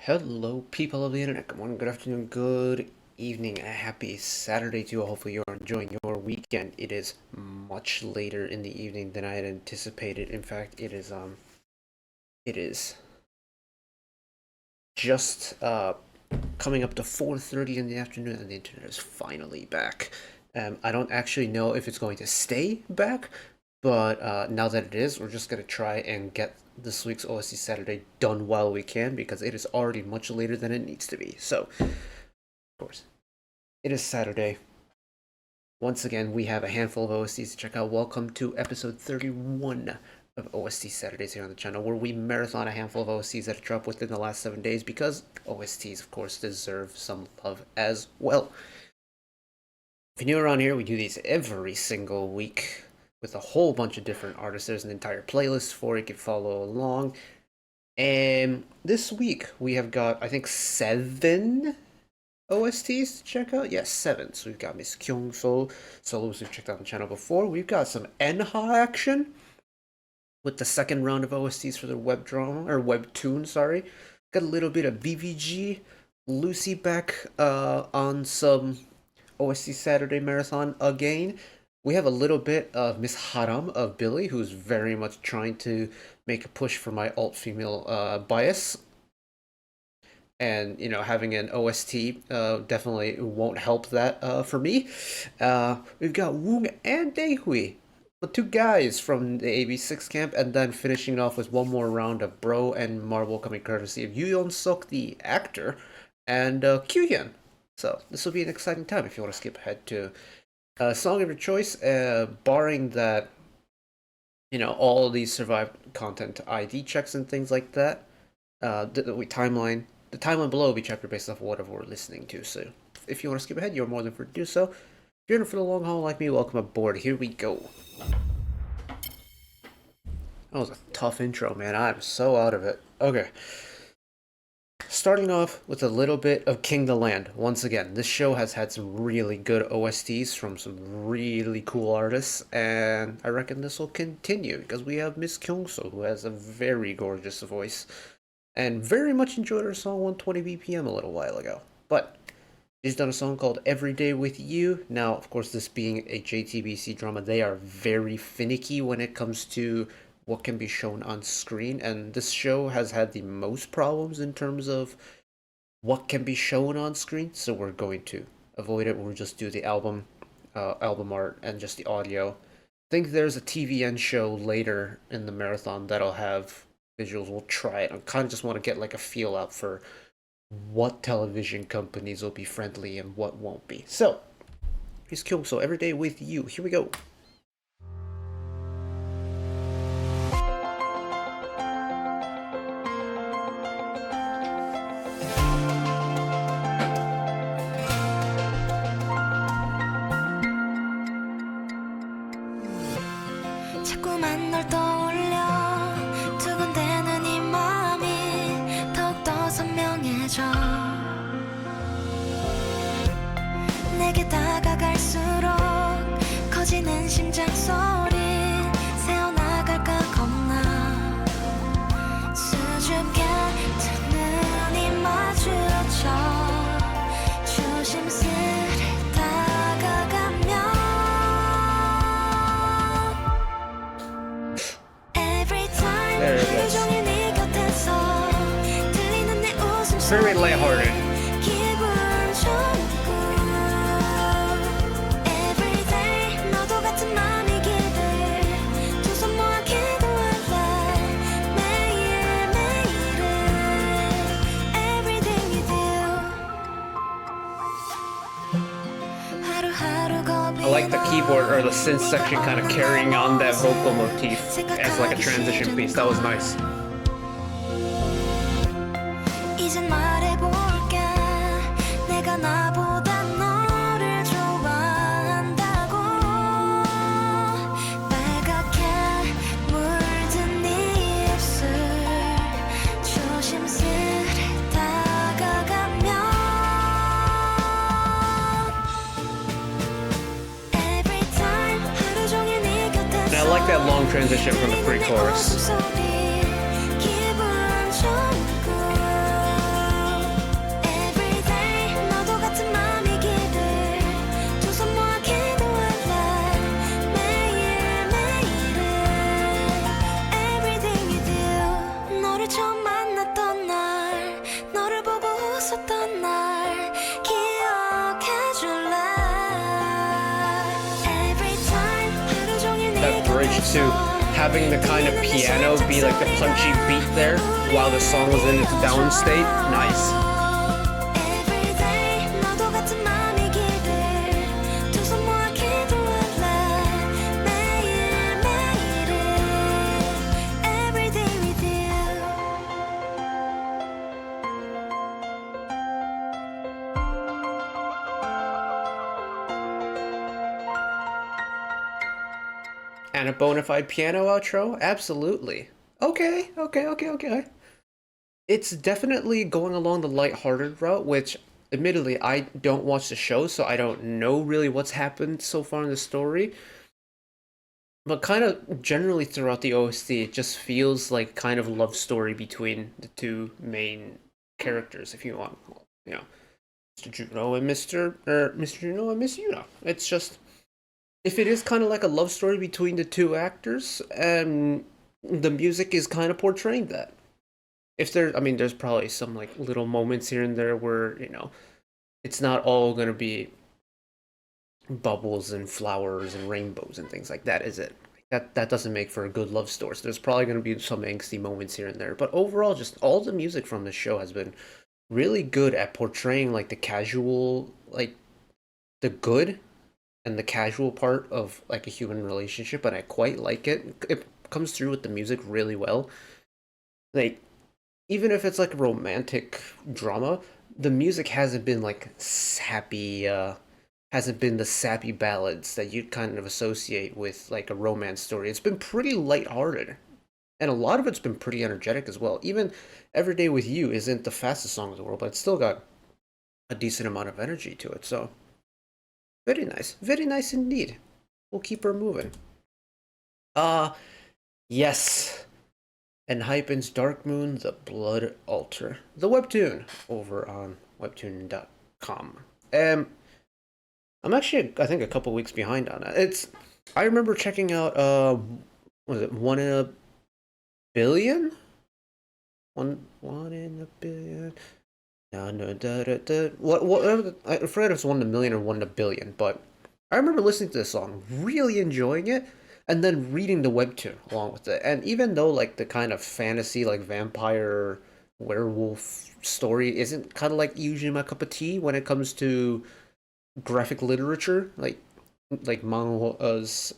Hello, people of the internet. Good morning, good afternoon, good evening, a happy Saturday to you. Hopefully, you're enjoying your weekend. It is much later in the evening than I had anticipated. In fact, it is just coming up to 4:30 in the afternoon, and the internet is finally back. I don't actually know if it's going to stay back, but now that it is, we're just gonna try and get this week's OST Saturday done while we can because it is already much later than it needs to be. So, of course, it is Saturday. Once again, we have a handful of OSTs to check out. Welcome to episode 31 of OST Saturdays here on the channel, where we marathon a handful of OSTs that dropped within the last 7 days because OSTs, of course, deserve some love as well. If you're new around here, we do these every single week with a whole bunch of different artists. There's an entire playlist for it. You can follow along. And this week, we have got, I think, 7 OSTs to check out. Yes, 7. So we've got Miss KyoungSeo solos we've checked out on the channel before. We've got some ENHYPEN action with the second round of OSTs for the web drama, or webtoon, sorry. Got a little bit of VIVIZ, Lucy back on some OST Saturday Marathon again. We have a little bit of Miss Haram of Billlie, who's very much trying to make a push for my alt-female bias. And, you know, having an OST definitely won't help that for me. We've got Woong and Daehwi, the 2 guys from the AB6IX camp, and then finishing off with one more round of Bro and Marble coming courtesy of Yoo Yeon Seok, the actor, and Kyuhyun. So this will be an exciting time if you want to skip ahead to song of your choice, barring that, you know, all of these survived content ID checks and things like that. The timeline below will be chapter based off of whatever we're listening to. So if you want to skip ahead, you're more than free to do so. If you're in it for the long haul like me, welcome aboard. Here we go. That was a tough intro, man. I'm so out of it. Okay. Starting off with a little bit of King the Land. Once again, this show has had some really good OSTs from some really cool artists, and I reckon this will continue because we have Miss KyoungSeo, who has a very gorgeous voice, and very much enjoyed her song 120 BPM a little while ago. But she's done a song called Every Day With You. Now, of course, this being a JTBC drama, they are very finicky when it comes to what can be shown on screen, and this show has had the most problems in terms of what can be shown on screen, so we're going to avoid it. We'll just do the album art and just the audio. I think there's a TVN show later in the marathon that'll have visuals. We'll try it. I kind of just want to get like a feel out for what television companies will be friendly and what won't be. So here's KyoungSeo, Every Day With You. Here we go. 자꾸만 널 떠올려 두근대는 이 마음이 더욱더 선명해져 내게 다가갈수록 커지는 심장 소리 새어나갈까 겁나 수줍게 두 눈이 마주쳐 조심스레 다가가며 There it is. Very lighthearted. I like the keyboard or the synth section kind of carrying on that vocal motif as like a transition piece. That was nice. 이젠 말해볼게 내가 나보다 너를 좋아한다고 빨갛게 물든 네 입술 조심스레 다가가며 Every time 하루 종일 네 곁에서 And I like that long transition from the pre-chorus. 기분 좋고 to having the kind of piano be like the punchy beat there while the song was in its down state. Nice. Everyday 너도 같은 맘이기를 두 손 모아 기도할래 매일매일은 Everyday with you And a bona fide piano outro? Absolutely. Okay. It's definitely going along the lighthearted route, which admittedly I don't watch the show, so I don't know really what's happened so far in the story. But kind of generally throughout the OST, it just feels like kind of love story between the two main characters, if you want, you know, Mr. Juno and Mr. Juno and Miss Yuna. It's just, if it is kind of like a love story between the two actors, the music is kind of portraying that. If there, I mean, there's probably some like little moments here and there where, you know, it's not all gonna be bubbles and flowers and rainbows and things like that, is it? That doesn't make for a good love story. So there's probably gonna be some angsty moments here and there. But overall, just all the music from the show has been really good at portraying like the casual, like the good and the casual part of like a human relationship, and I quite like it. It comes through with the music really well. Like, even if it's like a romantic drama, the music hasn't been like sappy, hasn't been the sappy ballads that you'd kind of associate with like a romance story. It's been pretty lighthearted, and a lot of it's been pretty energetic as well. Even Every Day With You isn't the fastest song in the world, but it's still got a decent amount of energy to it, so very nice indeed. We'll keep her moving. Yes. ENHYPEN's Dark Moon, The Blood Altar. The webtoon over on webtoon.com. I'm actually, I think, a couple weeks behind on it. I remember checking out, was it 1 in a Billion? One in a billion. No, what, I forget if it's 1 in a million or 1 in a billion, but I remember listening to this song, really enjoying it, and then reading the webtoon along with it. And even though like the kind of fantasy, like vampire werewolf story isn't kind of like usually my cup of tea when it comes to graphic literature, like mangas,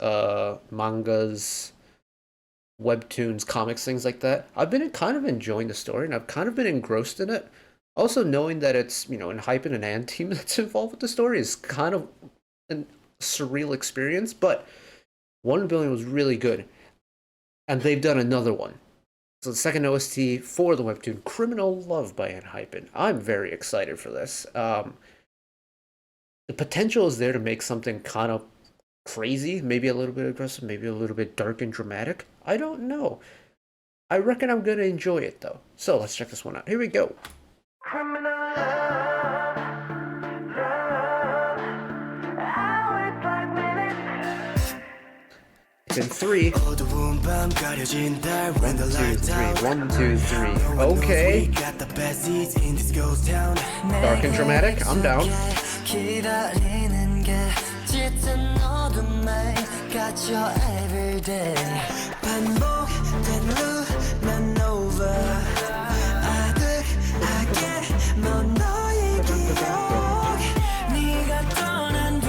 webtoons, comics, things like that, I've been kind of enjoying the story, and I've kind of been engrossed in it. Also, knowing that it's, you know, ENHYPEN and An team that's involved with the story is kind of a surreal experience, but 1 Billion was really good, and they've done another one. So the second OST for the webtoon, Criminal Love by ENHYPEN. I'm very excited for this. The potential is there to make something kind of crazy, maybe a little bit aggressive, maybe a little bit dark and dramatic. I don't know. I reckon I'm gonna enjoy it though. So let's check this one out. Here we go. Criminal love, hours like minutes. It's in 3. 1, 2, 3. 1, 2, 3. Okay. Dark and dramatic. I'm down. 기다리는 게 짙은 어둠에 갇혀 everyday 반복된 loop 난 over 아득하게 넌 너의 기억 네가 떠난 뒤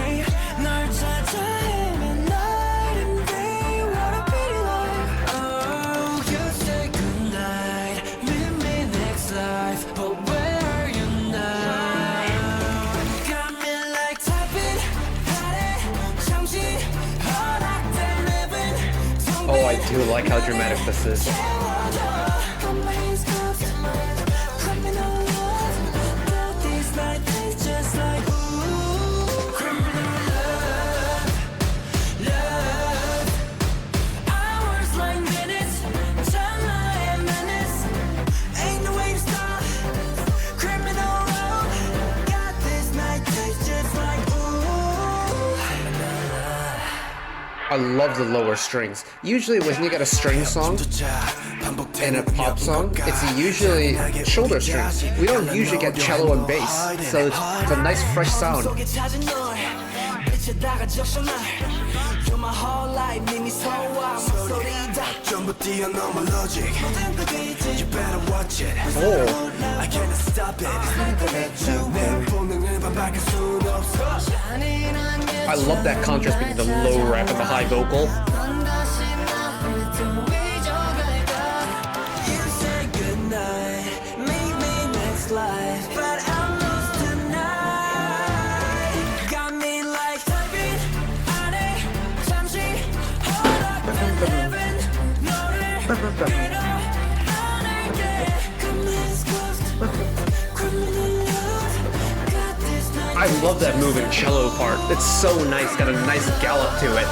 널 찾아 헤맨 night and day what a pretty life oh you say goodnight meet me next life but where are you now got me like tapping 잠시 허락된 heaven Oh, I do like how dramatic this is. I love the lower strings. Usually when you get a string song and a pop song, it's usually shoulder strings. We don't usually get cello and bass, so it's a nice fresh sound. 빛에다가 적셔 날 You're my whole life 네 미소와 목소리 다 전부 뛰어넘어 logic 모든 그게 이제 You better watch it I cannot stop it 내 본능을 반박할 순 없어 I love that contrast between the low rap and the high vocal. 넌 다시 나를 또 잊어갈까 You say goodnight Meet me next life But I'm lost tonight Got me like 달빛 안에 잠시 허락된 heaven 너를 끌어 안을게 Come let's go Criminal love Got this night I love that moving cello part. It's so nice, got a nice gallop to it.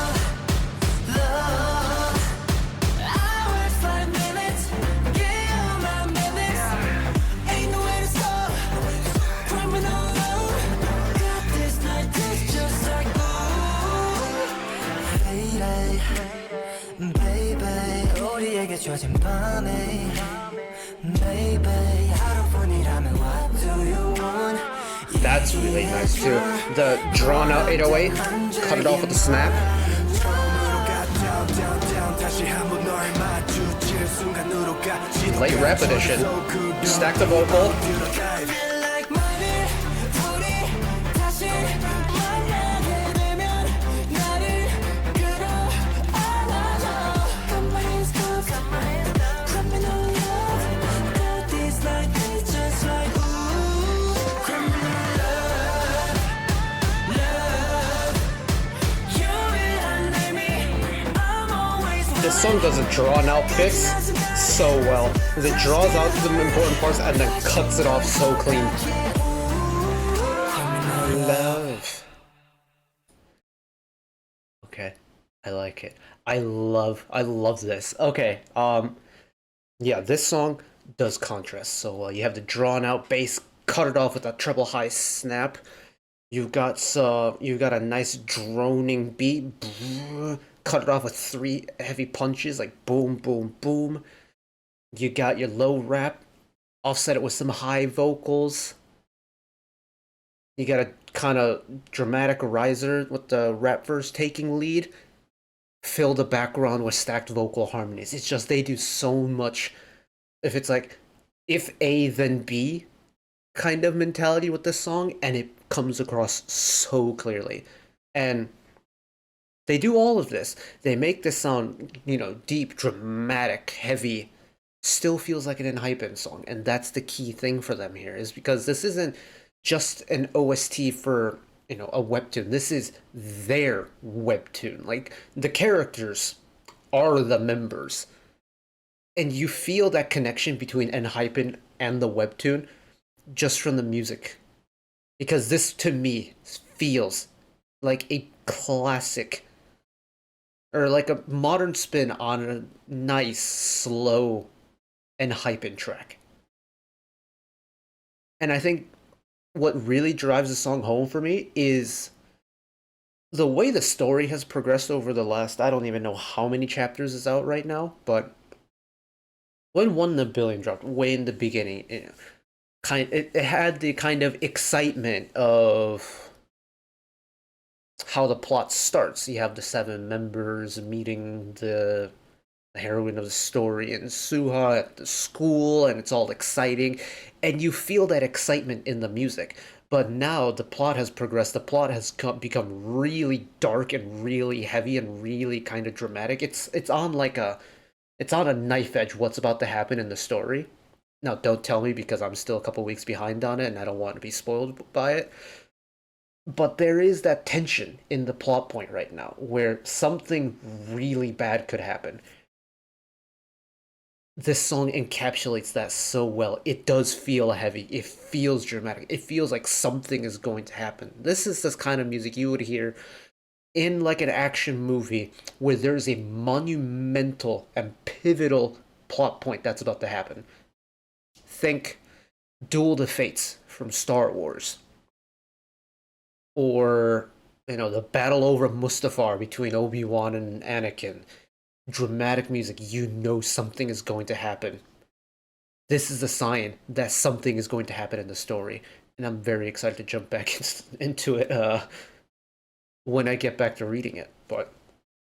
Hours, 5 minutes, get on my minutes. Ain't no way to stop. Criminal love, got this night, it's just like ooh. Baby, 우리에게 주어진 밤에 Baby, 하루뿐이라면 what do you want? That's really nice too. The drawn out 808, cut it off with a snap. Late rap edition. Stack the vocal. Like money, 우리 다시 만나게 되면 나를 끌어안아줘. Come on, stop, criminal love. Got this night, it's just like ooh. Criminal love, love. You and I, me, I'm always This song does a drawn out fix so well. It draws out the important parts and then cuts it off so clean. Love. Okay, I like it. I love this. Okay, yeah, this song does contrast so well. You have the drawn out bass, cut it off with a treble high snap. You've got a nice droning beat, cut it off with 3 heavy punches, like boom, boom, boom. You got your low rap, offset it with some high vocals. You got a kind of dramatic riser with the rap verse taking lead. Fill the background with stacked vocal harmonies. It's just they do so much. If it's like, if A then B kind of mentality with this song, and it comes across so clearly. And they do all of this. They make this sound, deep, dramatic, heavy. Still feels like an ENHYPEN song, and that's the key thing for them here, is because this isn't just an OST for a webtoon. This is their webtoon. Like, the characters are the members, and you feel that connection between ENHYPEN and the webtoon just from the music, because this to me feels like a classic, or like a modern spin on a nice slow ENHYPEN track. And I think what really drives the song home for me is the way the story has progressed over the last, I don't even know how many chapters is out right now, but when 1 the Billion dropped way in the beginning, it had the kind of excitement of how the plot starts. You have the 7 members meeting the heroine of the story in Suha at the school, and it's all exciting, and you feel that excitement in the music. But now the plot has progressed. The plot has become really dark and really heavy and really kind of dramatic. It's on a knife edge what's about to happen in the story. Now, don't tell me, because I'm still a couple weeks behind on it and I don't want to be spoiled by it. But there is that tension in the plot point right now where something really bad could happen. This song encapsulates that so well. It does feel heavy. It feels dramatic. It feels like something is going to happen. This is this kind of music you would hear in like an action movie where there's a monumental and pivotal plot point that's about to happen. Think Duel of the Fates from Star Wars. Or, the battle over Mustafar between Obi-Wan and Anakin. Dramatic music, something is going to happen. This is a sign that something is going to happen in the story, and I'm very excited to jump back into it when I get back to reading it. But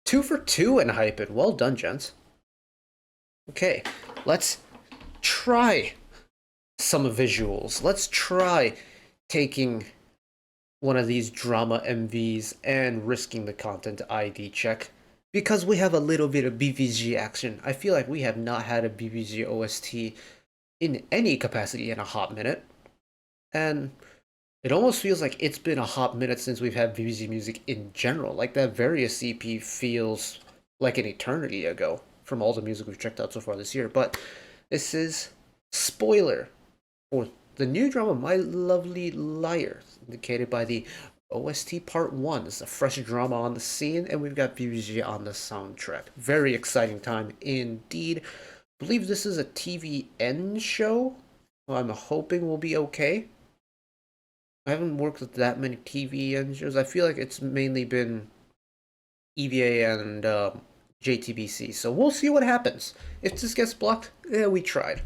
2 for 2 in ENHYPEN. Well done, gents. Okay, let's try some visuals. Let's try taking one of these drama MVs and risking the content ID check. Because we have a little bit of VIVIZ action. I feel like we have not had a VIVIZ OST in any capacity in a hot minute. And it almost feels like it's been a hot minute since we've had VIVIZ music in general. Like that Various EP feels like an eternity ago from all the music we've checked out so far this year. But this is spoiler for the new drama My Lovely Liar, indicated by the OST Part 1. It's a fresh drama on the scene, and we've got VIVIZ on the soundtrack. Very exciting time indeed. I believe this is a TVN show. I'm hoping will be okay. I haven't worked with that many TVN shows. I feel like it's mainly been EVA and JTBC, so we'll see what happens. If this gets blocked, yeah, we tried.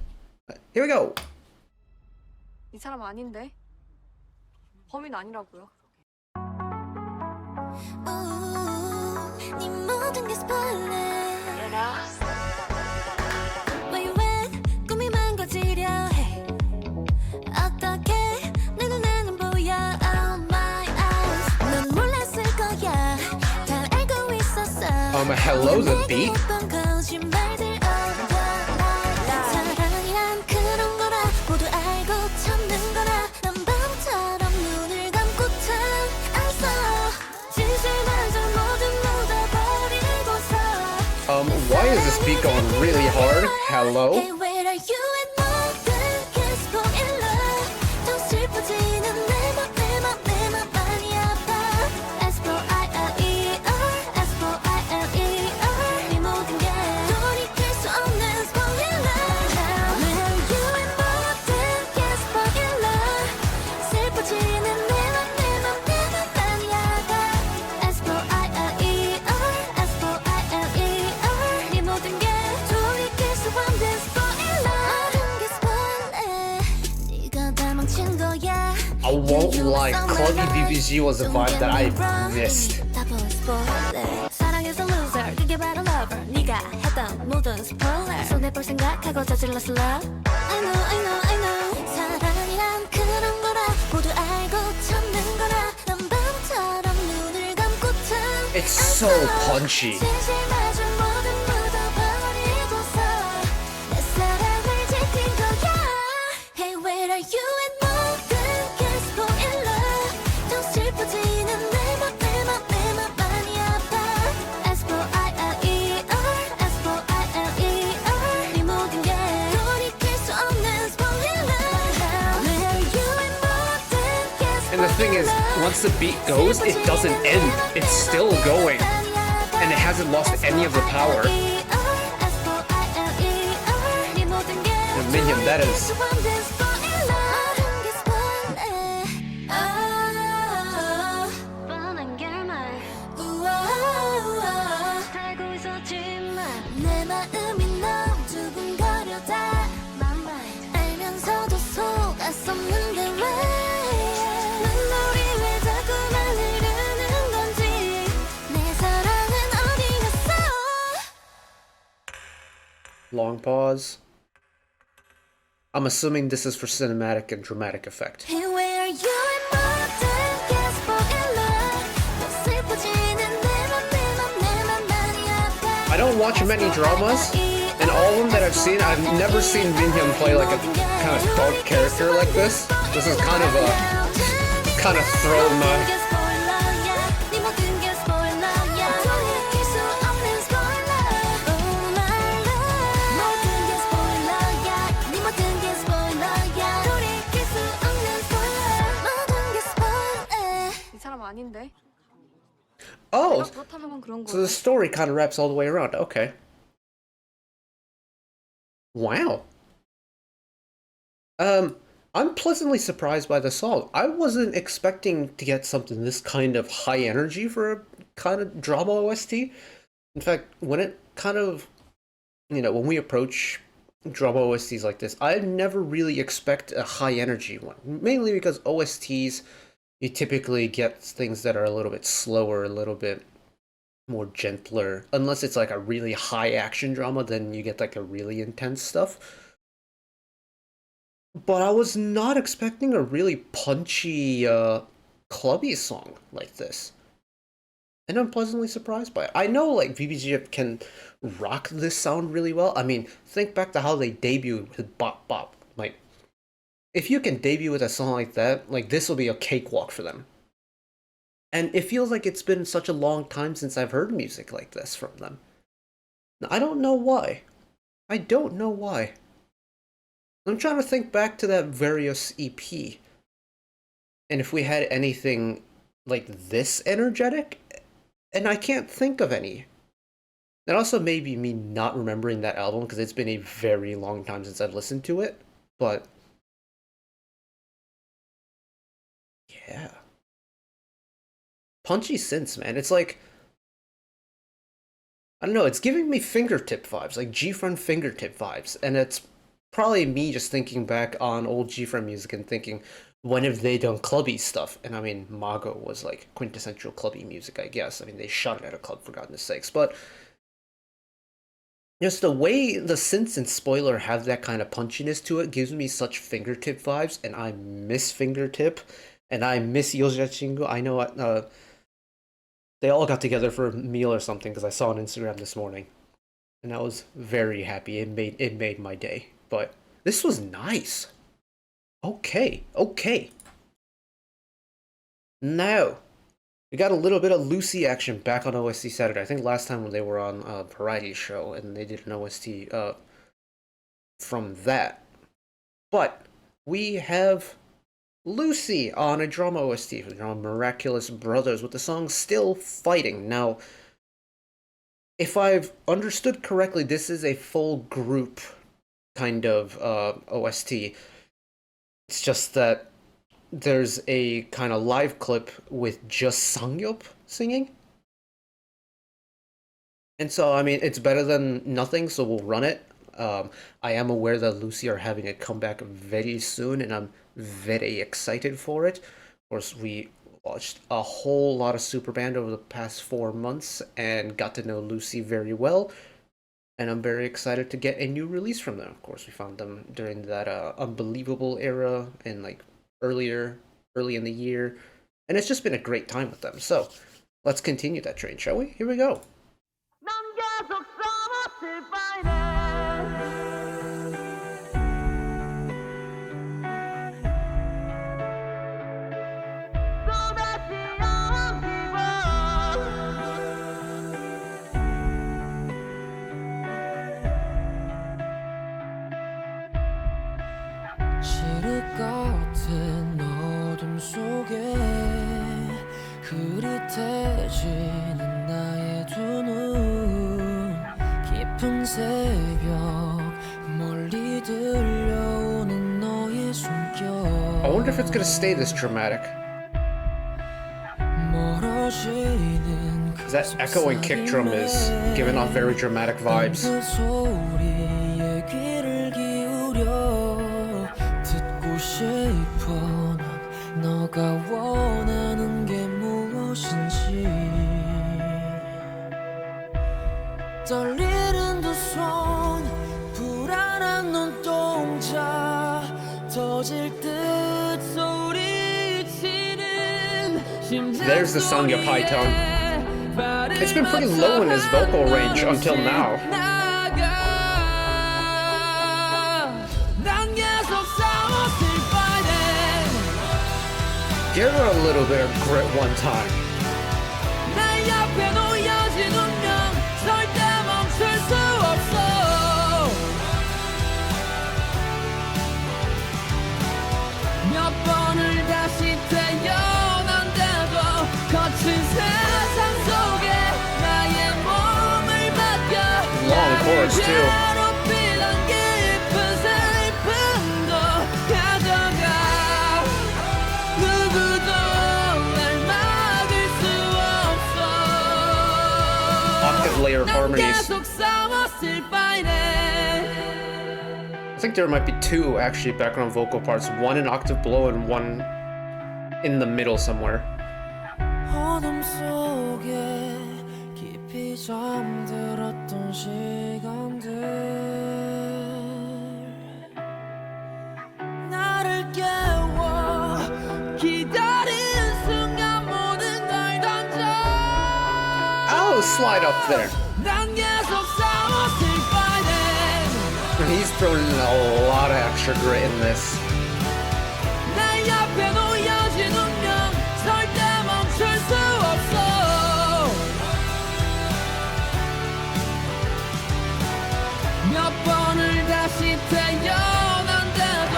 Here we go. 이 사람 아닌데? 범인 아니라고요. 네 모든 게 spoiler. Where you at? 꿈이 망가지려 해. 어떻게 내 눈에는 보여? Oh my eyes. 넌 몰랐을 거야. 다 알고 있었어. Hello, the beat. 사랑이란 그런 거라 모두 알고 참는 거라 난 바보처럼 눈을 감고참 안써 진실마저 모두 묻어버리고서 Why is this beat going really hard? Hello? Hey, where are you and 모든 게 spoiler 더 슬퍼지는 내 맘 많이 아파 S-P-O-I-L-E-R S-P-O-I-L-E-R 네 모든 게 돌이킬 수 없는 spoiler Where are you and 모든 게 spoiler 슬퍼지는 내 맘 많이 아파 S-P-O-I-L-E-R S-P-O-I-L-E-R 네 모든 게 돌이킬 수 없는 spoiler 모든 게 spoiler 네가 다 망친 거야 I won't lie, Clubby VVG was a vibe that I missed. 사랑해서 loser 그게 바로 lover 네가 했던 모든 spoiler 손에 볼 생각하고 저질렀어 love I know 사랑이란 그런 거라 모두 알고 참는 거라 난 바보처럼 눈을 감고 참 It's so punchy. 진실마저 모두 묻어버리고서 내 사랑을 지킨 거야 Hey where are you and 모든 게 spoiler 더 슬퍼지는 내 맘 많이 아파 S-P-O-I-L-E-R S-P-O-I-L-E-R 네 모든 게 돌이킬 수 없는 spoiler Where are you and 모든 게 And the thing is, once the beat goes, it doesn't end. It's still going. And it hasn't lost any of the power. And Minion, that is... 내 마음이 너무 두근거려다 알면서도 속았었는데 왜 눈물이 왜 자꾸만 흐르는 건지 내 사랑은 어디 갔어 Long pause. I'm assuming this is for cinematic and dramatic effect. Hey where are you and 모든 게 spoiler 더 슬퍼지는 내 맘 많이 아파 I don't watch many dramas, and all of them that I've seen, I've never seen Minhyun play like a kind of dark character like this. This is kind of throw my... 이 사람 아닌데? Oh, 그렇다면 그런 so the 거예요. story kind of wraps all the way around. Okay. Wow. I'm pleasantly surprised by the song. I wasn't expecting to get something this kind of high energy for a kind of drama OST. In fact, when it kind of, when we approach drama OSTs like this, I never really expect a high energy one. Mainly because OSTs You typically get things that are a little bit slower, a little bit more gentler. Unless it's like a really high action drama, then you get like a really intense stuff. But I was not expecting a really punchy, clubby song like this. And I'm pleasantly surprised by it. I know like VIVIZ can rock this sound really well. I mean, think back to how they debuted with Bop Bop. Like, if you can debut with a song like that, like this will be a cakewalk for them. And it feels like it's been such a long time since I've heard music like this from them. I don't know why. I don't know why. I'm trying to think back to that various EP. And if we had anything like this energetic, and I can't think of any. That also may be me not remembering that album because it's been a very long time since I've listened to it. But yeah. Punchy synths, man. It's like, I don't know, it's giving me fingertip vibes, like G-Friend fingertip vibes. And it's probably me just thinking back on old G-Friend music and thinking, when have they done clubby stuff? And I mean, Mago was like quintessential clubby music, I guess. I mean, they shot it at a club, for goodness sakes. But just the way the synths and Spoiler have that kind of punchiness to it gives me such fingertip vibes, and I miss fingertip, and I miss Yojachingu. I know they all got together for a meal or something because I saw on Instagram this morning, and I was very happy. It made my day. But this was nice. Okay. Now, we got a little bit of Lucy action back on OST Saturday. I think last time when they were on a variety show and they did an OST from that. But we have Lucy on a drama OST for the drama Miraculous Brothers with the song Still Fighting. Now, if I've understood correctly, this is a full group kind of OST. It's just that there's a kind of live clip with just Sangyup singing. And so, I mean, it's better than nothing, so we'll run it. I am aware that Lucy are having a comeback very soon, and I'm very excited for it. Of course, we watched a whole lot of Superband over the past 4 months and got to know Lucy very well. And I'm very excited to get a new release from them. Of course, we found them during that Unbelievable era and like early in the year. And it's just been a great time with them. So let's continue that train, shall we? Here we go. 지륵 같은 어둠 속에 흐릿해지는 나의 두 눈 깊은 새벽 멀리 들려오는 너의 숨결 I wonder if it's gonna stay this dramatic. 멀어지는 그 That echoing kick drum is giving off very dramatic vibes. 그 소리에 귀를 기울여 듣고 싶어 넌 너가 원하는 게 무엇인지 떨리는 두 손 불안한 눈동자 터질 듯 소리치는 심장 There's the Sangyup high tone. It's been pretty low in his vocal range until now. Give her a little bit of grit one time. Long chorus too. Octave layer harmonies. I think there might be two actually background vocal parts, one an octave below and one in the middle somewhere. 어둠 속에 깊이 잠들었던 시간들 나를 깨워 기다린 순간 모든 걸 던져 Oh, slide up there. 난 계속 싸웠을 바래 He's throwing in a lot of extra grit in this. 내 옆에 놓여진 운명 절대 멈출 수 없어 몇 번을 다시 태어난데도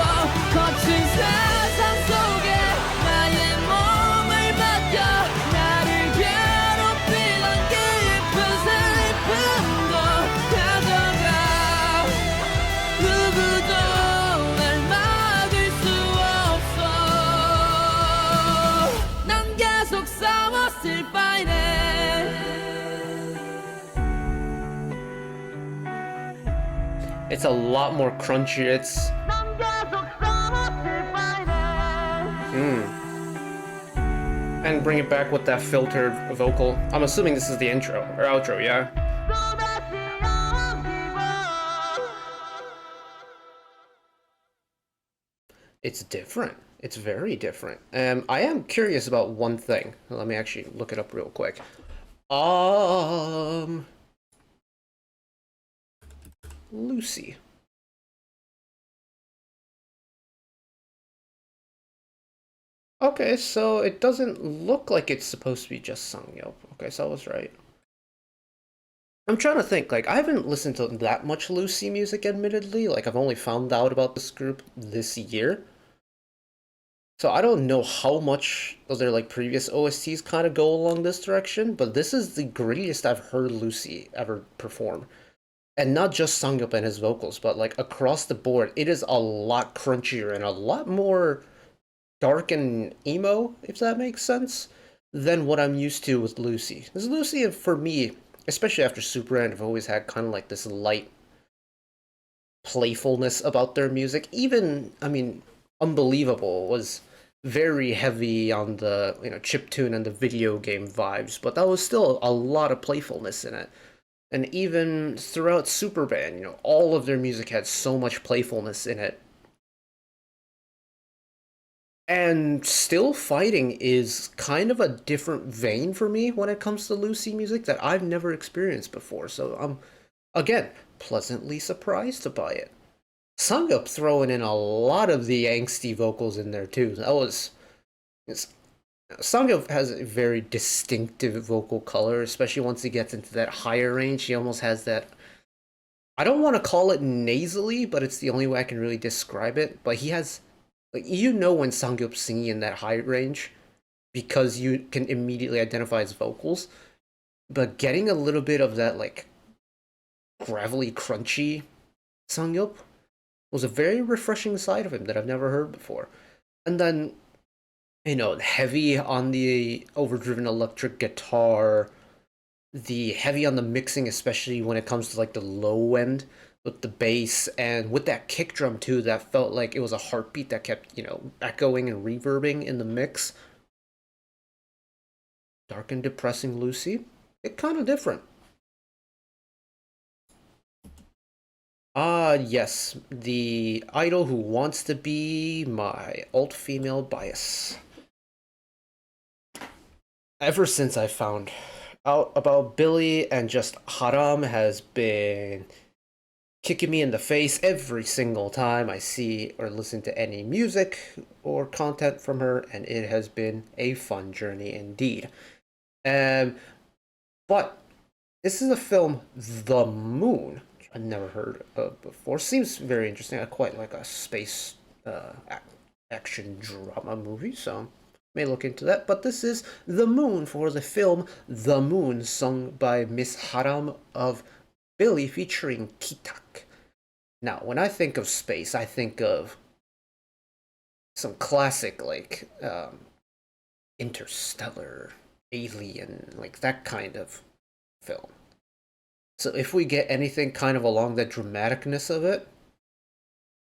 거친 세상 속에 나의 몸을 맡겨 나를 괴롭히던 깊은 슬픔도 가져가 누구도 날 막을 수 없어 난 계속 싸웠을 바이네 It's a lot more crunchy. It's 난 계속 싸웠을 바이네 and bring it back with that filtered vocal. I'm assuming this is the intro or outro, yeah? 또다시 여기로 It's different. It's very different. I am curious about one thing. Let me actually look it up real quick. Lucy. Okay, so it doesn't look like it's supposed to be just Sangyeop. Okay, so I was right. I'm trying to think, like, I haven't listened to that much Lucy music, admittedly. Like, I've only found out about this group this year. So I don't know how much of their, like, previous OSTs kind of go along this direction, but this is the grittiest I've heard Lucy ever perform. And not just Sangyeop and his vocals, but, like, across the board, it is a lot crunchier and a lot more dark and emo, if that makes sense, than what I'm used to with Lucy. Because Lucy, for me, especially after Super End, I've always had kind of like this light playfulness about their music. Even, I mean, Unbelievable was very heavy on the, chiptune and the video game vibes, but that was still a lot of playfulness in it. And even throughout Superband, all of their music had so much playfulness in it. And Still Fighting is kind of a different vein for me when it comes to Lucy music that I've never experienced before. So I'm, again, pleasantly surprised by it. Sangyeop throwing in a lot of the angsty vocals in there too. Sangyeop has a very distinctive vocal color, especially once he gets into that higher range. He almost has that, I don't want to call it nasally, but it's the only way I can really describe it. But he has, like, when Sangyeop's singing in that high range because you can immediately identify his vocals. But getting a little bit of that, like, gravelly, crunchy Sangyeop was a very refreshing side of him that I've never heard before. And then, heavy on the overdriven electric guitar, the heavy on the mixing, especially when it comes to, like, the low end with the bass, and with that kick drum too, that felt like it was a heartbeat that kept, echoing and reverbing in the mix. Dark and depressing Lucy. It kind of different. Yes, the idol who wants to be my alt-female bias. Ever since I found out about Billlie, and just Haram has been kicking me in the face every single time I see or listen to any music or content from her, and it has been a fun journey indeed. But this is a film, The Moon, which I've never heard of before. Seems very interesting. I quite like a space action drama movie, so may look into that. But this is The Moon for the film The Moon, sung by Miss Haram of Billlie featuring Kitak. Now, when I think of space, I think of some classic, like, Interstellar, Alien, like that kind of film. So if we get anything kind of along the dramaticness of it,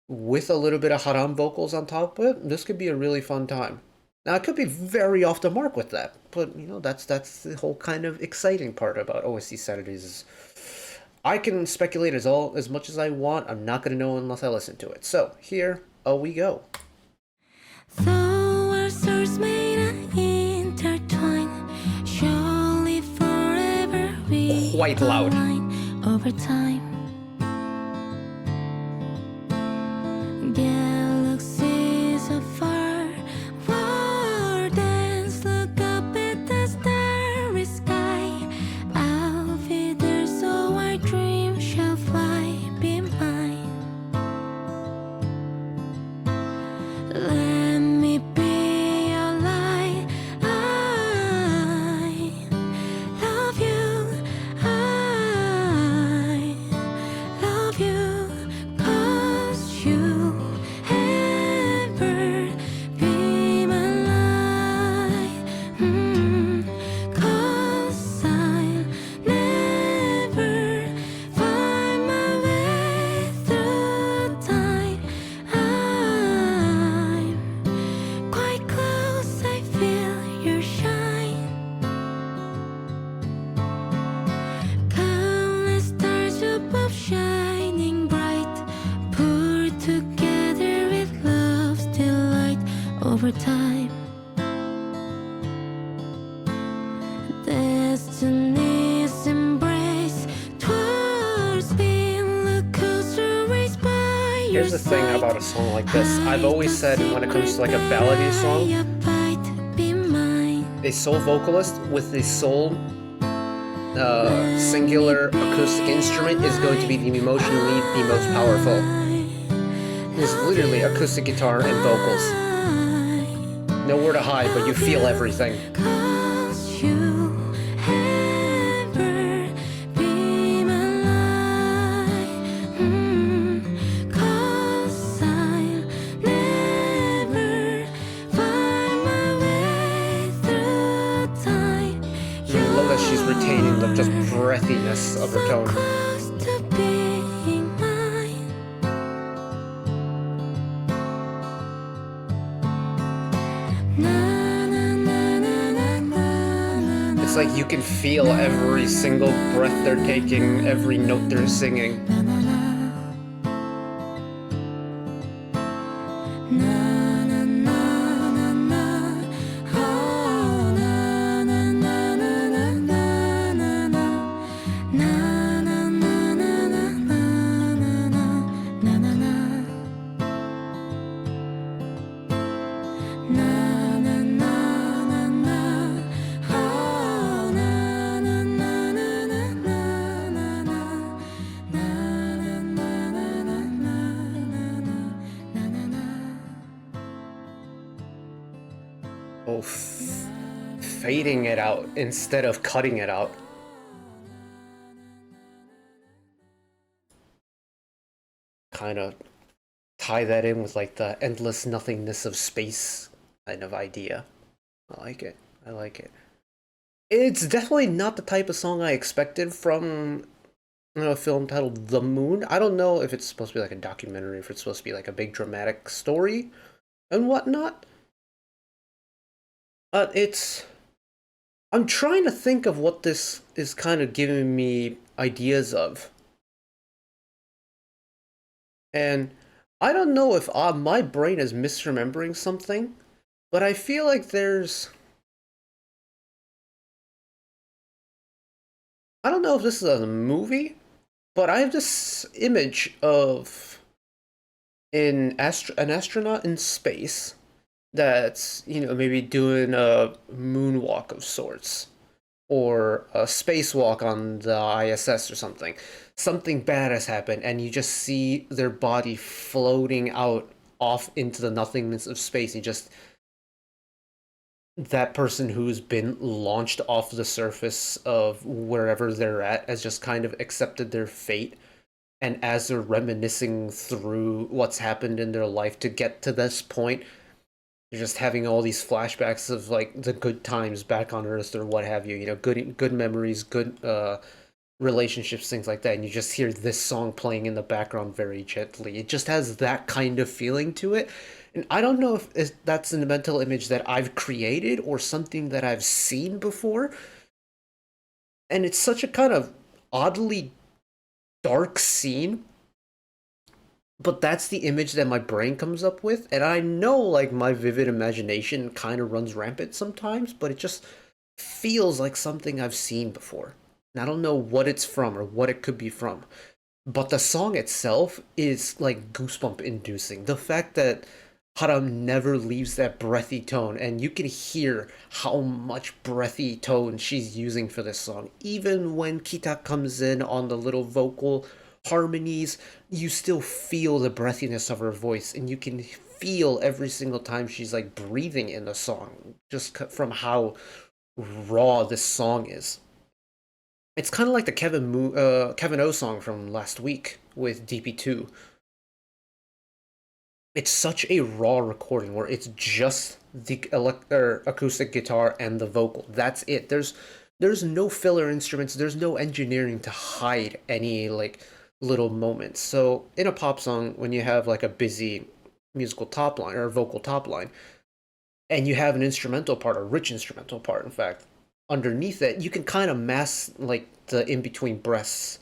with a little bit of Haram vocals on top of it, this could be a really fun time. Now I could be very off the mark with that, but you know that's the whole kind of exciting part about OST Saturdays is I can speculate as much as I want. I'm not gonna know unless I listen to it. So here we go. Though our souls may not intertwine, surely forever we Quite loud. align over time. Galaxies afar, war dance, look up at the starry sky. I'll be there so our dream shall fly, be mine. Let me be your light. I love you. I love you. 'Cause you ever be my light. 'Cause I'll never find my way through time. I'm quite close, I feel your shine. Countless stars above shining bright, poured together with love's delight over time. Destiny's embrace, twice been the coaster raised by your Here's the thing side. about a song like this. I've always said when it comes to like a ballady song, a sole vocalist with a sole singular acoustic instrument is going to be the emotionally the most powerful. It's literally acoustic guitar and vocals. Nowhere to hide, but you feel everything. 'Cause you ever be my light. 'Cause I'll never find my way through time. I love that she's retaining the just breathiness of her tone. Close to being mine. Na, na, na, na, na, na, na, It's like you can feel every single breath they're taking, every note they're singing. na, na, na. Na, na, na, na, na. Oh, na, na, na, na, na, na, na, na. Na, na, na, na, na, na, na, na, na, na. Na, na, na, na, na. Oh, na, na, na, na, na, na, na, na. Na, na, na, na, na, na, na, na. Oh, fading it out instead of cutting it out. Kind of tie that in with like the endless nothingness of space kind of idea. I like it. I like it. It's definitely not the type of song I expected from a film titled The Moon. I don't know if it's supposed to be like a documentary, if it's supposed to be like a big dramatic story and whatnot. But I'm trying to think of what this is kind of giving me ideas of. And I don't know if my brain is misremembering something, but I feel like I don't know if this is a movie, but I have this image of an astronaut in space that's, maybe doing a moonwalk of sorts, or a spacewalk on the ISS or something. Something bad has happened, and you just see their body floating out off into the nothingness of space. You just that person who's been launched off the surface of wherever they're at has just kind of accepted their fate. And as they're reminiscing through what's happened in their life to get to this point, they're just having all these flashbacks of like the good times back on Earth or what have you. Good memories, good relationships, things like that. And you just hear this song playing in the background very gently. It just has that kind of feeling to it. And I don't know if that's a mental image that I've created or something that I've seen before. And it's such a kind of oddly dark scene, but that's the image that my brain comes up with. And I know, like, my vivid imagination kind of runs rampant sometimes, but it just feels like something I've seen before. And I don't know what it's from or what it could be from. But the song itself is like goosebump inducing. The fact that Haram never leaves that breathy tone, and you can hear how much breathy tone she's using for this song. Even when Kita comes in on the little vocal harmonies, you still feel the breathiness of her voice, and you can feel every single time she's like breathing in the song, just from how raw this song is. It's kind of like the Kevin O song from last week with DP2. It's such a raw recording where it's just the acoustic guitar and the vocal. That's it. There's no filler instruments. There's no engineering to hide any like little moments. So in a pop song, when you have like a busy musical top line or vocal top line, and you have an instrumental part, a rich instrumental part, in fact, underneath it, you can kind of mask like the in between breaths,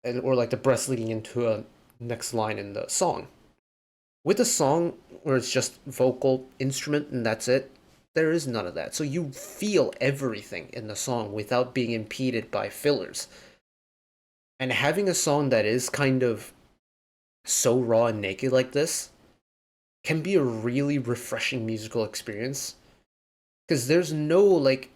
or like the breaths leading into a next line in the song. With a song where it's just vocal, instrument, and that's it, there is none of that. So you feel everything in the song without being impeded by fillers. And having a song that is kind of so raw and naked like this can be a really refreshing musical experience. Because there's no like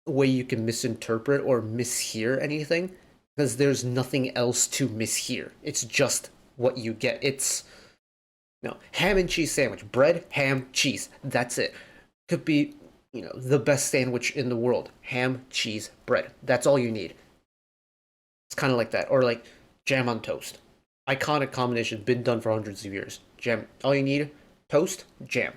way you can misinterpret or mishear anything, because there's nothing else to mishear. It's just what you get. It's ham and cheese sandwich, bread, ham, cheese. That's it. Could be, the best sandwich in the world. Ham, cheese, bread. That's all you need. It's kind of like that. Or like jam on toast. Iconic combination, been done for hundreds of years. Jam. All you need, toast, jam.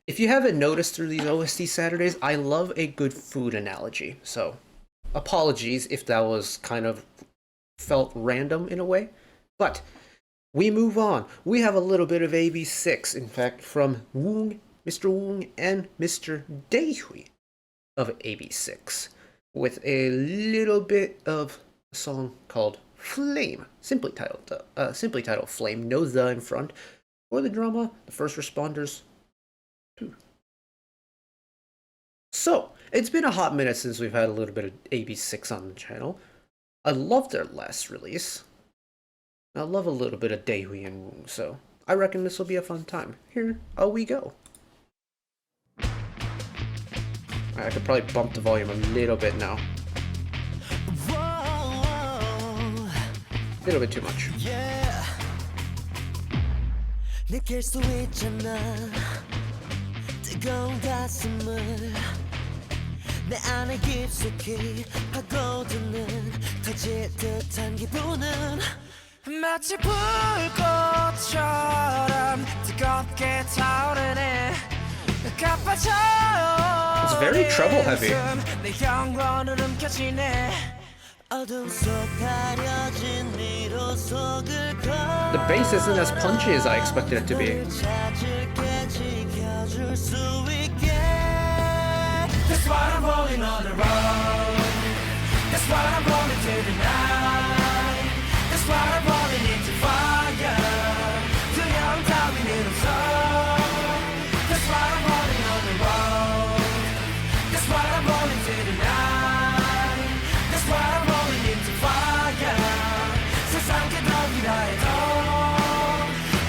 If you haven't noticed through these OST Saturdays, I love a good food analogy. So apologies if that was kind of felt random in a way, but we move on. We have a little bit of AB6IX, in fact, from Woong, Mr. Woong, and Mr. Daehwi of AB6IX, with a little bit of a song called Flame, simply titled Flame, no the in front, for the drama, the first responders, too. So, it's been a hot minute since we've had a little bit of AB6IX on the channel. I love their last release. I love a little bit of Daehwi and Woong, so I reckon this will be a fun time. Here we go. I could probably bump the volume a little bit now. A little bit too much. 내 안에 깊숙이 파고드는 터질 듯한 기분은 마치 불꽃처럼 뜨겁게 타오르네 It's very treble heavy. 내 영혼을 움켜쥐네 어둠 속 가려진 미로 속을 The bass isn't as punchy as I expected it to be. That's why I'm rolling on the road. That's why I'm rolling till the night. That's why I'm rolling into fire. 두려움 따위는 없어. That's why I'm rolling on the road. That's why I'm rolling till the night. That's why I'm rolling into fire. 세상 끝없이라 해도.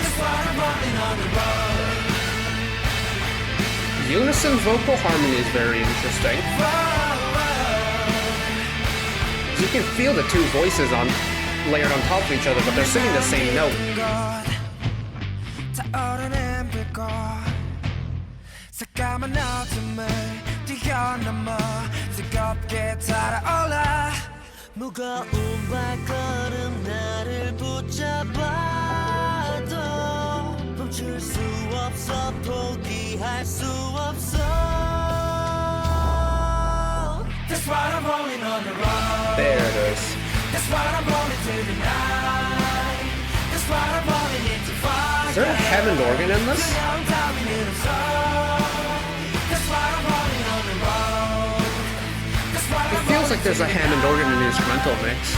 That's why I'm rolling on the road. Unison vocal harmony is very interesting. You can feel the two voices layered on top of each other, but they're singing the same note. 멈출 수 없어 포기할 수 없어 That's why I'm rolling on the road There it is. That's Is there a Hammond organ in this? It feels like there's a Hammond organ in the instrumental mix.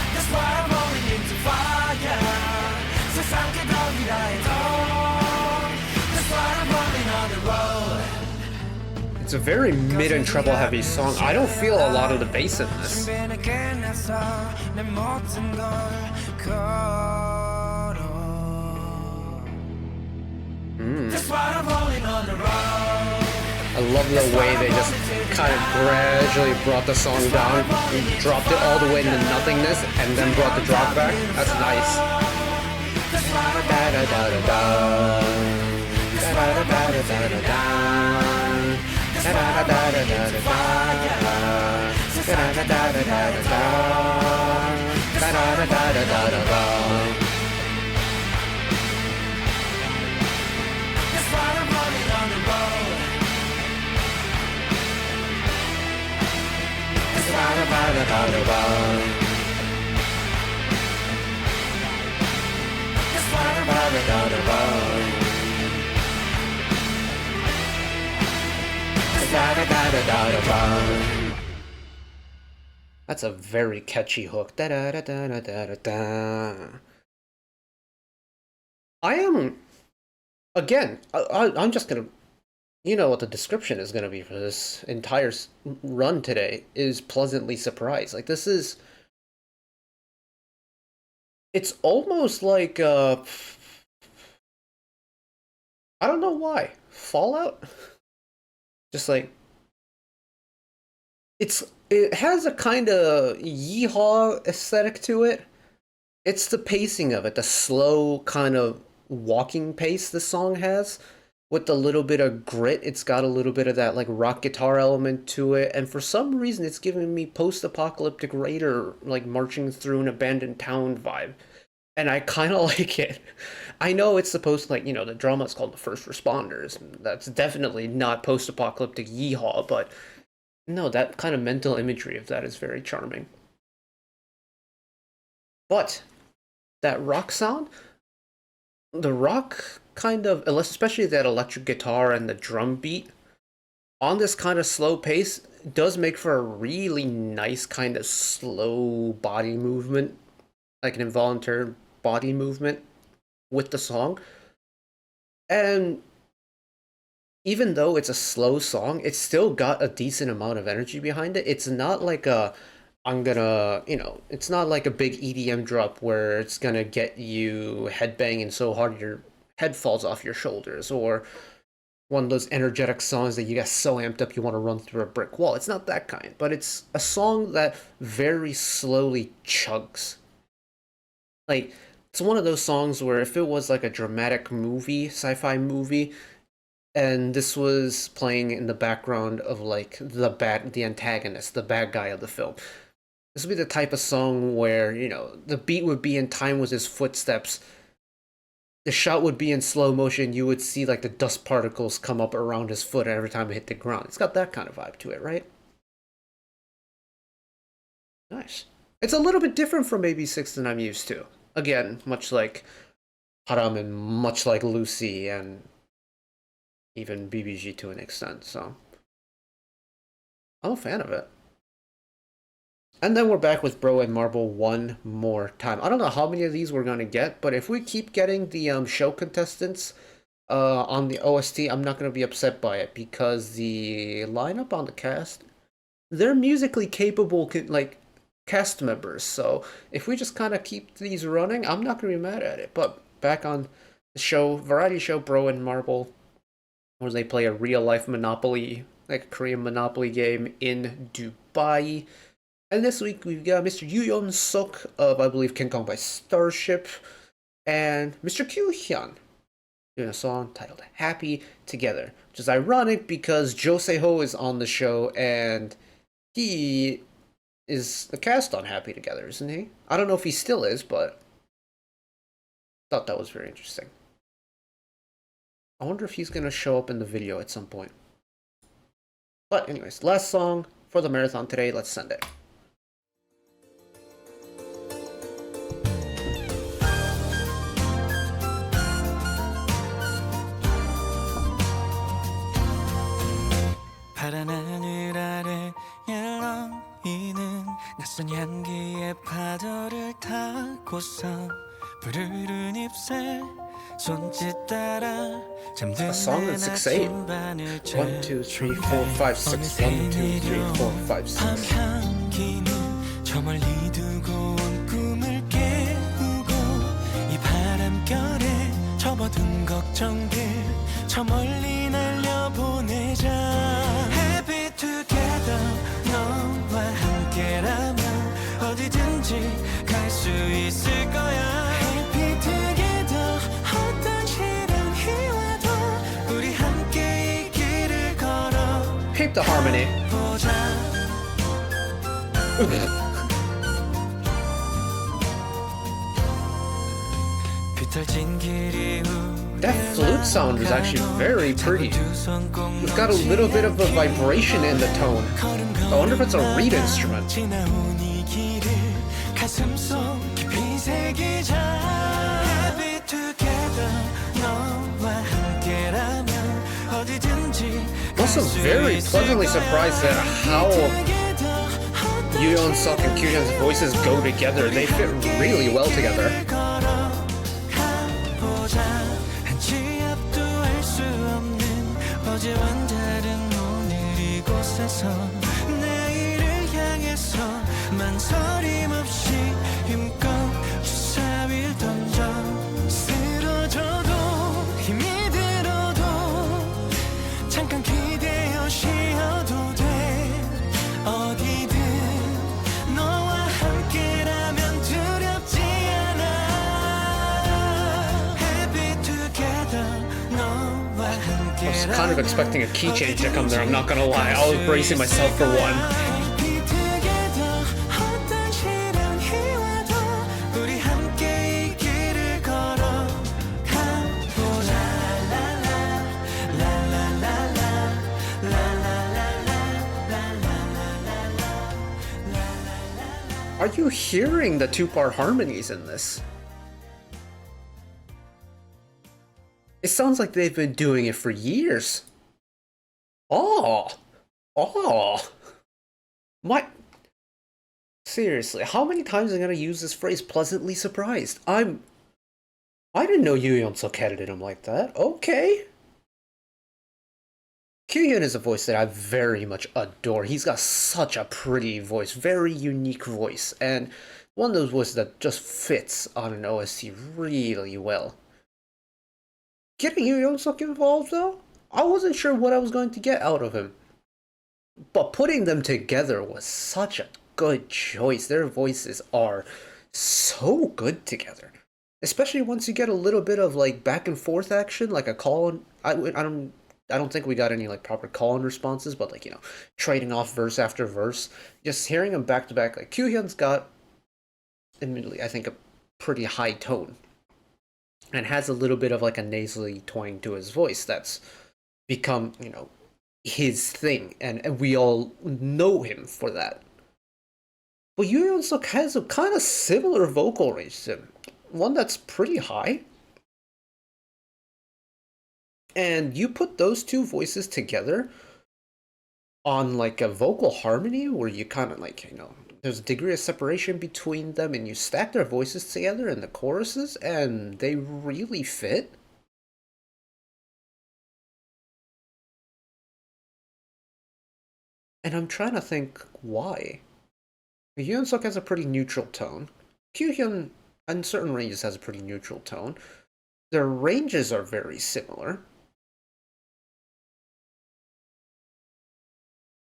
It's a very mid and treble heavy song. I don't feel a lot of the bass in this. I love the way they just kind of gradually brought the song down, dropped it all the way into nothingness, and then brought the drop back. That's nice. That's a very catchy hook. Da da da da da da da. I am, again, I'm just gonna, you know what the description is gonna be for this entire run today, is pleasantly surprised. Like, this is, it's almost like, I don't know why, Fallout? Just like, it has a kind of yeehaw aesthetic to it. It's the pacing of it, the slow kind of walking pace the song has, with a little bit of grit. It's got a little bit of that like rock guitar element to it, and for some reason it's giving me post-apocalyptic raider like marching through an abandoned town vibe, and I kind of like it. I know it's supposed to, like, you know, the drama is called The First Responders. That's definitely not post-apocalyptic yeehaw, but no, that kind of mental imagery of that is very charming. But that rock sound, the rock kind of, especially that electric guitar and the drum beat on this kind of slow pace, does make for a really nice kind of slow body movement, like an involuntary body movement with the song. And even though it's a slow song, it's still got a decent amount of energy behind it. It's not like a, I'm gonna, you know, it's not like a big EDM drop where it's gonna get you headbanging so hard your head falls off your shoulders, or one of those energetic songs that you get so amped up you want to run through a brick wall. It's not that kind, but it's a song that very slowly chugs. Like, it's one of those songs where if it was like a dramatic movie, sci-fi movie, and this was playing in the background of like the antagonist, the bad guy of the film, this would be the type of song where, you know, the beat would be in time with his footsteps, the shot would be in slow motion, you would see like the dust particles come up around his foot every time it hit the ground. It's got that kind of vibe to it, right? Nice. It's a little bit different from AB6IX than I'm used to. Again, much like Haram and much like Lucy and even BBG to an extent, so I'm a fan of it. And then we're back with Bro and Marble one more time. I don't know how many of these we're gonna get, but if we keep getting the show contestants on the OST, I'm not gonna be upset by it, because the lineup on the cast, they're musically capable like cast members. So if we just kind of keep these running, I'm not gonna be mad at it. But back on the show, variety show Bro and Marble, where they play a real life Monopoly, like a Korean Monopoly game in Dubai. And this week we've got Mr. Yoo Yeon Seok of, I believe, King Kong by Starship, and Mr. Kyuhyun doing a song titled Happy Together, which is ironic because Jo Se-ho is on the show and he is the cast on Happy Together, isn't he? I don't know if he still is, but I thought that was very interesting. I wonder if he's going to show up in the video at some point. But anyways, last song for the marathon today. Let's send it. 보고서 부르른 잎새 손짓 따라 A song in 6/8. 1, 2, 3, 4, 5, 6. 1, 2, 3, 4, 5, 6. 향기는 저 멀리 두고 온 꿈을 깨우고 이 바람결에 접어둔 걱정들 저 멀리 날려보내자 Happy together 너와 함께라면 어디든지 갈 수 있을 거야 Happy together 어떤 시련이 와도 우리 함께 이 길을 걸어 Peep the harmony. 보자 비틀진 길이 That flute sound is actually very pretty. It's got a little bit of a vibration in the tone. I wonder if it's a reed instrument. Also very pleasantly surprised at how Yoo Yeon Seok and Kyuhyun's voices go together. They fit really well together. 어제와는 다른 오늘 이곳에서 내일을 향해서 망설임 없이 힘껏 주사위를 던져 쓰러져도 힘이 들어도 잠깐 기대어 쉬어도 돼 어디든 너와 함께라면 두렵지 않아 Happy together 너와 함께 I was kind of expecting a key change to come there, I'm not gonna lie. I was bracing myself for one. Are you hearing the two-part harmonies in this? It sounds like they've been doing it for years. Oh! Seriously, how many times am I gonna use this phrase pleasantly surprised? I didn't know Yoo Yeon Seok edited him like that. Okay. Kyuhyun is a voice that I very much adore. He's got such a pretty voice, very unique voice, and one of those voices that just fits on an OST really well. Getting Yoo Yeon Seok involved, though, I wasn't sure what I was going to get out of him. But putting them together was such a good choice. Their voices are so good together. Especially once you get a little bit of like back and forth action, like a call. I don't think we got any like proper call-in responses, but like, you know, trading off verse after verse. Just hearing them back to back, like Kyuhyun's got, admittedly, I think a pretty high tone. And has a little bit of like a nasally twang to his voice that's become, you know, his thing, and we all know him for that. But Yoo Yeon Seok has a kind of similar vocal range to him, one that's pretty high. And you put those two voices together on like a vocal harmony where you kind of like, you know, there's a degree of separation between them and you stack their voices together in the choruses and they really fit. And I'm trying to think why. Yeon Seok has a pretty neutral tone. Kyuhyun, in certain ranges, has a pretty neutral tone. Their ranges are very similar.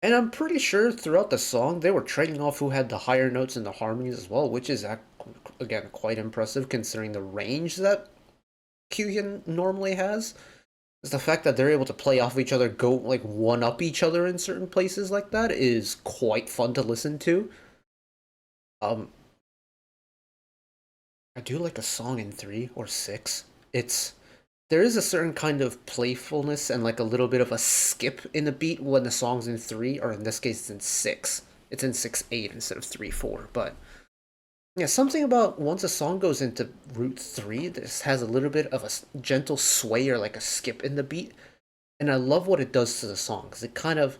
And I'm pretty sure throughout the song, they were trading off who had the higher notes and the harmonies as well, which is, again, quite impressive considering the range that Kyuhyun normally has. Is the fact that they're able to play off each other, go, like, one-up each other in certain places like that is quite fun to listen to. I do like a song in 3 or 6. There is a certain kind of playfulness and like a little bit of a skip in the beat when the song's in 3, or in this case it's in 6. It's in 6/8 instead of 3/4, but yeah, something about once a song goes into route 3, this has a little bit of a gentle sway or like a skip in the beat, and I love what it does to the song, because it kind of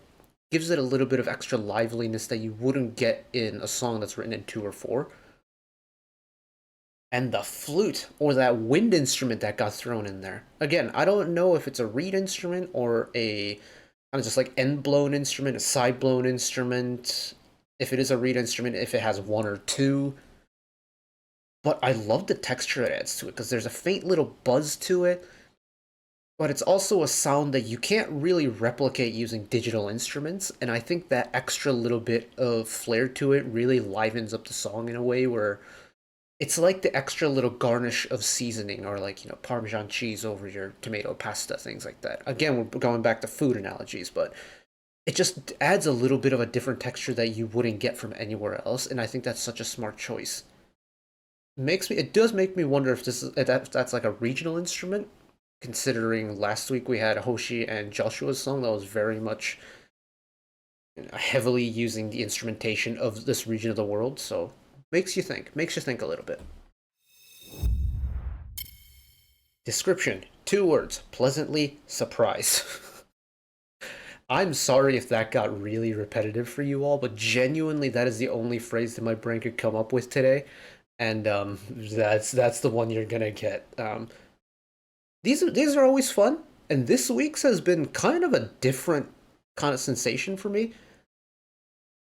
gives it a little bit of extra liveliness that you wouldn't get in a song that's written in 2 or 4. And the flute, or that wind instrument that got thrown in there. Again, I don't know if it's a reed instrument or a kind of just like end blown instrument, a side blown instrument. If it is a reed instrument, if it has one or two. But I love the texture it adds to it because there's a faint little buzz to it. But it's also a sound that you can't really replicate using digital instruments. And I think that extra little bit of flair to it really livens up the song in a way where it's like the extra little garnish of seasoning or like, Parmesan cheese over your tomato pasta, things like that. Again, we're going back to food analogies, but it just adds a little bit of a different texture that you wouldn't get from anywhere else, and I think that's such a smart choice. It does make me wonder if that's like a regional instrument, considering last week we had Hoshi and Joshua's song that was very much heavily using the instrumentation of this region of the world, so makes you think a little bit. Description, 2 words, pleasantly surprised. I'm sorry if that got really repetitive for you all, but genuinely that is the only phrase that my brain could come up with today, and that's the one you're gonna get. These are always fun, and this week's has been kind of a different kind of sensation for me.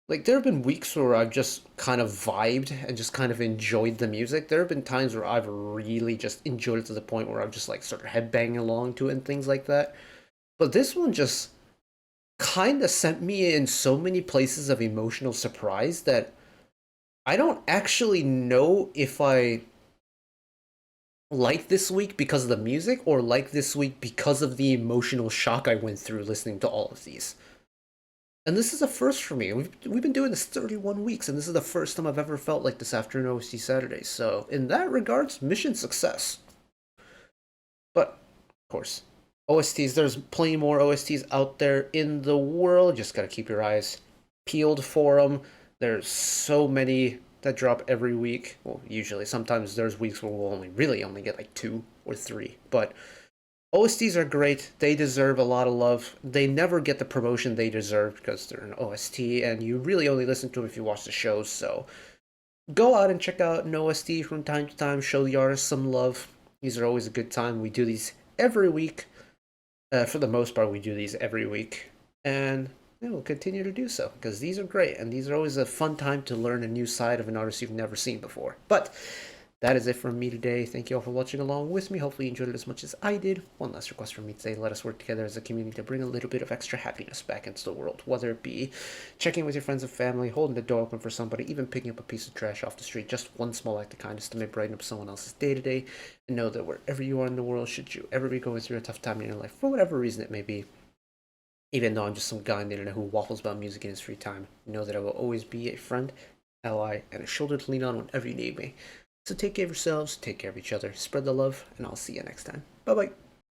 Like, there have been weeks where I've just kind of vibed and just kind of enjoyed the music. There have been times where I've really just enjoyed it to the point where I've just like sort of headbanging along to it and things like that. But this one just kind of sent me in so many places of emotional surprise that I don't actually know if I like this week because of the music or like this week because of the emotional shock I went through listening to all of these. And this is a first for me. We've been doing this 31 weeks, and this is the first time I've ever felt like this after an OST Saturday. So, in that regards, mission success. But, of course, OSTs, there's plenty more OSTs out there in the world. Just gotta keep your eyes peeled for them. There's so many that drop every week. Well, usually. Sometimes there's weeks where we'll really only get like 2 or 3. But OSTs are great. They deserve a lot of love. They never get the promotion they deserve because they're an OST, and you really only listen to them if you watch the shows. So go out and check out an OST from time to time. Show the artist some love. These are always a good time. We do these every week. For the most part, we do these every week. And we'll continue to do so because these are great, and these are always a fun time to learn a new side of an artist you've never seen before. But that is it from me today. Thank you all for watching along with me. Hopefully you enjoyed it as much as I did. One last request from me today. Let us work together as a community to bring a little bit of extra happiness back into the world. Whether it be checking in with your friends and family, holding the door open for somebody, even picking up a piece of trash off the street. Just one small act of kindness to make brighten up someone else's day to day. And know that wherever you are in the world, should you ever be going through a tough time in your life, for whatever reason it may be, even though I'm just some guy on the internet who waffles about music in his free time, know that I will always be a friend, ally, and a shoulder to lean on whenever you need me. So take care of yourselves, take care of each other, spread the love, and I'll see you next time. Bye-bye.